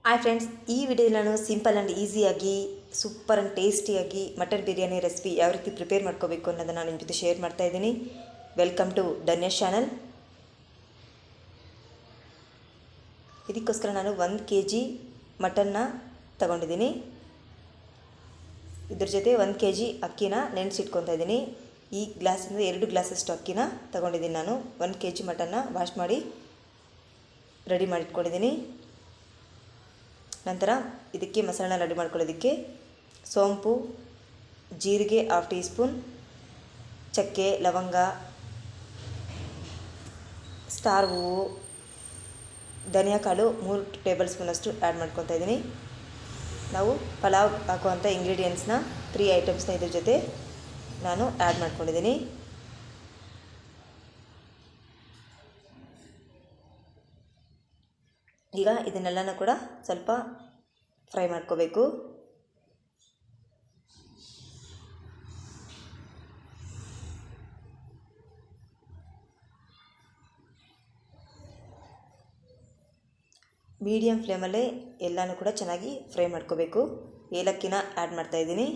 Hi friends, ಈ ವಿಡಿಯೋದಲ್ಲಿ ನಾನು ಸಿಂಪಲ್ ಆ್ಯಂಡ್ ಈಸಿಯಾಗಿ ಸೂಪರ್ ಆ್ಯಂಡ್ ಟೇಸ್ಟಿಯಾಗಿ ಮಟನ್ ಬಿರಿಯಾನಿ ರೆಸಿಪಿ ಯಾವ ರೀತಿ ಪ್ರಿಪೇರ್ ಮಾಡ್ಕೋಬೇಕು ಅನ್ನೋದನ್ನು ನಿಮ್ಮ ಜೊತೆ ಶೇರ್ ಮಾಡ್ತಾ ಇದ್ದೀನಿ. Welcome to Dhanyash channel. ಇದಕ್ಕೋಸ್ಕರ ನಾನು 1 kg ಮಟನ್ನ ತಗೊಂಡಿದ್ದೀನಿ. ಇದ್ರ ಜೊತೆ 1 kg ಅಕ್ಕಿನ ನೆನೆಸಿಟ್ಕೊತಾ ಇದ್ದೀನಿ. ಈ ಗ್ಲಾಸಿಂದ 2 ಗ್ಲಾಸಷ್ಟು ಅಕ್ಕಿನ ತಗೊಂಡಿದ್ದೀನಿ. ನಾನು 1 kg ಮಟನ್ನ ವಾಶ್ ಮಾಡಿ ರೆಡಿ ಮಾಡಿಟ್ಕೊಂಡಿದ್ದೀನಿ. ನಂತರ ಇದಕ್ಕೆ ಮಸಾಲ ರೆಡಿ ಮಾಡ್ಕೊಳ್ಳೋದಕ್ಕೆ ಸೋಂಪು, ಜೀರಿಗೆ 1/2 ಟೀ ಸ್ಪೂನ್, ಚಕ್ಕೆ, ಲವಂಗ, ಸ್ಟಾರ್ ಹೂವು, ಧನಿಯಾ ಕಾಳು 3 ಟೇಬಲ್ ಸ್ಪೂನಷ್ಟು ಆ್ಯಡ್ ಮಾಡ್ಕೊತಾ ಇದ್ದೀನಿ. ನಾವು ಪಲಾವ್ ಹಾಕುವಂಥ ಇಂಗ್ರೀಡಿಯೆಂಟ್ಸ್ನ 3 ಐಟಮ್ಸ್ನ ಇದ್ರ ಜೊತೆ ನಾನು ಆ್ಯಡ್ ಮಾಡ್ಕೊಂಡಿದ್ದೀನಿ. ಈಗ ಇದನ್ನೆಲ್ಲನೂ ಕೂಡ ಸ್ವಲ್ಪ ಫ್ರೈ ಮಾಡ್ಕೋಬೇಕು. ಮೀಡಿಯಮ್ ಫ್ಲೇಮಲ್ಲೇ ಎಲ್ಲನೂ ಕೂಡ ಚೆನ್ನಾಗಿ ಫ್ರೈ ಮಾಡ್ಕೋಬೇಕು. ಏಲಕ್ಕಿನ ಆ್ಯಡ್ ಮಾಡ್ತಾಯಿದ್ದೀನಿ.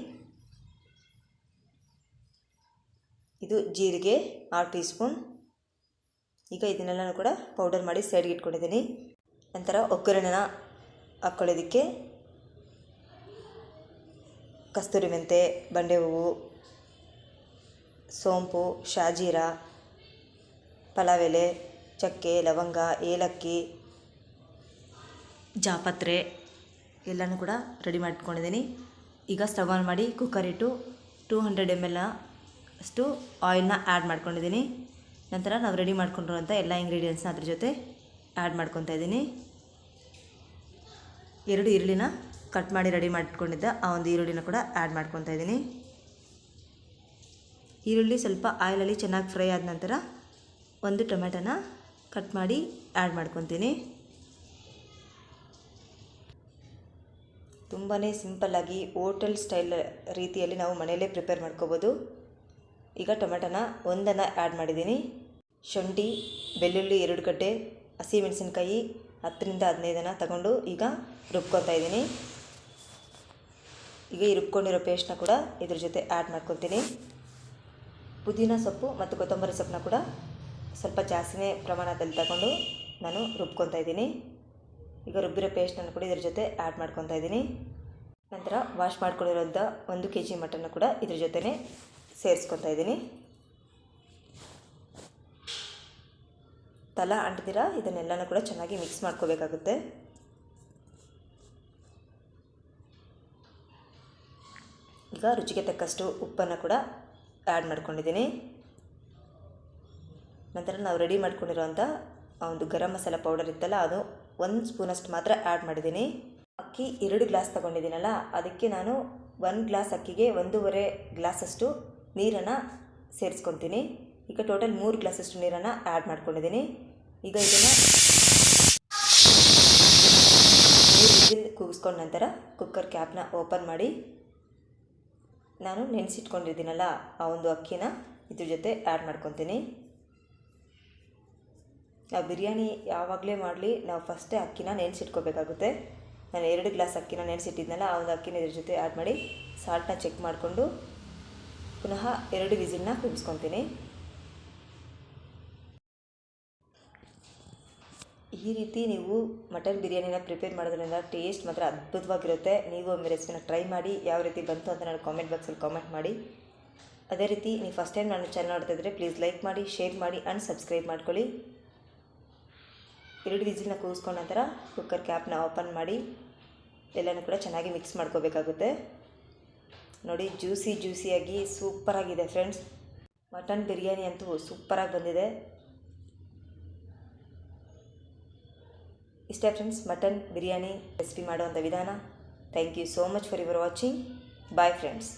ಇದು ಜೀರಿಗೆ 1/2 ಟೀ ಸ್ಪೂನ್. ಈಗ ಇದನ್ನೆಲ್ಲನೂ ಕೂಡ ಪೌಡರ್ ಮಾಡಿ ಸೈಡ್ಗೆ ಇಟ್ಕೊಂಡಿದ್ದೀನಿ. ನಂತರ ಒಗ್ಗರಣೆನ ಹಾಕ್ಕೊಳ್ಳೋದಕ್ಕೆ ಕಸ್ತೂರಿ ಮೆಂತೆ, ಬಂಡೆ ಹೂವು, ಸೋಂಪು, ಶಾಜೀರ, ಪಲಾವ್ ಎಲೆ, ಚಕ್ಕೆ, ಲವಂಗ, ಏಲಕ್ಕಿ, ಜಾಪತ್ರೆ ಎಲ್ಲನೂ ಕೂಡ ರೆಡಿ ಮಾಡಿಟ್ಕೊಂಡಿದ್ದೀನಿ. ಈಗ ಸ್ಟವ್ ಆನ್ ಮಾಡಿ ಕುಕ್ಕರ್ ಇಟ್ಟು 200 ml ಅಷ್ಟು ಆಯಿಲ್ನ ಆ್ಯಡ್ ಮಾಡ್ಕೊಂಡಿದ್ದೀನಿ. ನಂತರ ನಾವು ರೆಡಿ ಮಾಡ್ಕೊಂಡಿರುವಂಥ ಎಲ್ಲ ಇಂಗ್ರೀಡಿಯೆಂಟ್ಸ್ನ ಅದ್ರ ಜೊತೆ ಆ್ಯಡ್ ಮಾಡ್ಕೊತಾ ಇದ್ದೀನಿ. 2 ಈರುಳ್ಳಿನ ಕಟ್ ಮಾಡಿ ರೆಡಿ ಮಾಡಿಟ್ಕೊಂಡಿದ್ದ ಆ ಒಂದು ಈರುಳ್ಳಿನ ಕೂಡ ಆ್ಯಡ್ ಮಾಡ್ಕೊತಾ ಇದ್ದೀನಿ. ಈರುಳ್ಳಿ ಸ್ವಲ್ಪ ಆಯಿಲಲ್ಲಿ ಚೆನ್ನಾಗಿ ಫ್ರೈ ಆದ ನಂತರ 1 ಟೊಮೆಟೊನ ಕಟ್ ಮಾಡಿ ಆ್ಯಡ್ ಮಾಡ್ಕೊತೀನಿ. ತುಂಬಾ ಸಿಂಪಲ್ಲಾಗಿ ಹೋಟೆಲ್ ಸ್ಟೈಲ್ ರೀತಿಯಲ್ಲಿ ನಾವು ಮನೆಯಲ್ಲೇ ಪ್ರಿಪೇರ್ ಮಾಡ್ಕೋಬೋದು. ಈಗ ಟೊಮೆಟೊನ ಒಂದನ್ನು ಆ್ಯಡ್ ಮಾಡಿದ್ದೀನಿ. ಶುಂಠಿ, ಬೆಳ್ಳುಳ್ಳಿ 2 ಗಡ್ಡೆ, ಹಸಿಮೆಣಸಿನ್ಕಾಯಿ 10ರಿಂದ 15 ತಗೊಂಡು ಈಗ ರುಬ್ಕೊತಾ ಇದ್ದೀನಿ. ಈಗ ಈ ರುಬ್ಕೊಂಡಿರೋ ಪೇಸ್ಟ್ನ ಕೂಡ ಇದ್ರ ಜೊತೆ ಆ್ಯಡ್ ಮಾಡ್ಕೊತೀನಿ. ಪುದೀನ ಸೊಪ್ಪು ಮತ್ತು ಕೊತ್ತಂಬರಿ ಸೊಪ್ಪನ್ನ ಕೂಡ ಸ್ವಲ್ಪ ಜಾಸ್ತಿನೇ ಪ್ರಮಾಣದಲ್ಲಿ ತಗೊಂಡು ನಾನು ರುಬ್ಕೊತಾ ಇದ್ದೀನಿ. ಈಗ ರುಬ್ಬಿರೋ ಪೇಸ್ಟನ್ನು ಕೂಡ ಇದ್ರ ಜೊತೆ ಆ್ಯಡ್ ಮಾಡ್ಕೊತಾ ಇದ್ದೀನಿ. ನಂತರ ವಾಶ್ ಮಾಡ್ಕೊಂಡಿರೋಂಥ 1 kg ಮಟನ್ನು ಕೂಡ ಇದ್ರ ಜೊತೆನೇ ಸೇರಿಸ್ಕೊತಾ ಇದ್ದೀನಿ. ತಲ ಅಂಟ್ದಿರ ಇದನ್ನೆಲ್ಲನೂ ಕೂಡ ಚೆನ್ನಾಗಿ ಮಿಕ್ಸ್ ಮಾಡ್ಕೋಬೇಕಾಗುತ್ತೆ. ಈಗ ರುಚಿಗೆ ತಕ್ಕಷ್ಟು ಉಪ್ಪನ್ನು ಕೂಡ ಆ್ಯಡ್ ಮಾಡ್ಕೊಂಡಿದ್ದೀನಿ. ನಂತರ ನಾವು ರೆಡಿ ಮಾಡ್ಕೊಂಡಿರೋಂಥ ಒಂದು ಗರಂ ಮಸಾಲ ಪೌಡರ್ ಇತ್ತಲ್ಲ, ಅದು 1 ಸ್ಪೂನಷ್ಟು ಮಾತ್ರ ಆ್ಯಡ್ ಮಾಡಿದ್ದೀನಿ. ಅಕ್ಕಿ 2 ಗ್ಲಾಸ್ ತೊಗೊಂಡಿದ್ದೀನಲ್ಲ, ಅದಕ್ಕೆ ನಾನು 1 ಗ್ಲಾಸ್ ಅಕ್ಕಿಗೆ 1.5 ಗ್ಲಾಸಷ್ಟು ನೀರನ್ನು ಸೇರಿಸ್ಕೊತೀನಿ. ಈಗ ಟೋಟಲ್ 3 ಗ್ಲಾಸಷ್ಟು ನೀರನ್ನು ಆ್ಯಡ್ ಮಾಡ್ಕೊಂಡಿದ್ದೀನಿ. ಈಗ ಇದನ್ನು 3 ವಿಸಿಲ್ ಕೂಗಿಸ್ಕೊಂಡ ನಂತರ ಕುಕ್ಕರ್ ಕ್ಯಾಪ್ನ ಓಪನ್ ಮಾಡಿ ನಾನು ನೆನೆಸಿಟ್ಕೊಂಡಿದ್ದೀನಲ್ಲ ಆ ಒಂದು ಅಕ್ಕಿನ ಇದ್ರ ಜೊತೆ ಆ್ಯಡ್ ಮಾಡ್ಕೊತೀನಿ. ನಾವು ಬಿರಿಯಾನಿ ಯಾವಾಗಲೇ ಮಾಡಲಿ ನಾವು ಫಸ್ಟೇ ಅಕ್ಕಿನ ನೆನೆಸಿಟ್ಕೋಬೇಕಾಗುತ್ತೆ. ನಾನು 2 ಗ್ಲಾಸ್ ಅಕ್ಕಿನ ನೆನೆಸಿಟ್ಟಿದ್ನಲ್ಲ, ಆ ಒಂದು ಅಕ್ಕಿನ ಇದ್ರ ಜೊತೆ ಆ್ಯಡ್ ಮಾಡಿ ಸಾಲ್ಟ್ನ ಚೆಕ್ ಮಾಡಿಕೊಂಡು ಪುನಃ 2 ವಿಸಿಲ್ನ ಕೂಗಿಸ್ಕೊತೀನಿ. ಈ ರೀತಿ ನೀವು ಮಟನ್ ಬಿರಿಯಾನಿನ ಪ್ರಿಪೇರ್ ಮಾಡೋದ್ರಿಂದ ಟೇಸ್ಟ್ ಮಾತ್ರ ಅದ್ಭುತವಾಗಿರುತ್ತೆ. ನೀವು ಒಮ್ಮೆ ರೆಸಿಪಿನ ಟ್ರೈ ಮಾಡಿ ಯಾವ ರೀತಿ ಬಂತು ಅಂತ ನಾನು ಕಾಮೆಂಟ್ ಬಾಕ್ಸಲ್ಲಿ ಕಾಮೆಂಟ್ ಮಾಡಿ. ಅದೇ ರೀತಿ ನೀವು ಫಸ್ಟ್ ಟೈಮ್ ನನ್ನ ಚಾನಲ್ ನೋಡ್ತಾ ಇದ್ದರೆ ಪ್ಲೀಸ್ ಲೈಕ್ ಮಾಡಿ, ಶೇರ್ ಮಾಡಿ ಆ್ಯಂಡ್ ಸಬ್ಸ್ಕ್ರೈಬ್ ಮಾಡ್ಕೊಳ್ಳಿ. 2 ವಿಸಿಲ್ನ ಕೂಗಿಸ್ಕೊಂಡ ನಂತರ ಕುಕ್ಕರ್ ಕ್ಯಾಪ್ನ ಓಪನ್ ಮಾಡಿ ಎಲ್ಲನೂ ಕೂಡ ಚೆನ್ನಾಗಿ ಮಿಕ್ಸ್ ಮಾಡ್ಕೋಬೇಕಾಗುತ್ತೆ. ನೋಡಿ, ಜ್ಯೂಸಿಯಾಗಿ ಸೂಪರಾಗಿದೆ ಫ್ರೆಂಡ್ಸ್. ಮಟನ್ ಬಿರಿಯಾನಿ ಅಂತೂ ಸೂಪರಾಗಿ ಬಂದಿದೆ. ಇಷ್ಟೇ ಫ್ರೆಂಡ್ಸ್ ಮಟನ್ ಬಿರಿಯಾನಿ ರೆಸಿಪಿ ಮಾಡುವಂಥ ವಿಧಾನ. Thank you so much for your watching. Bye friends.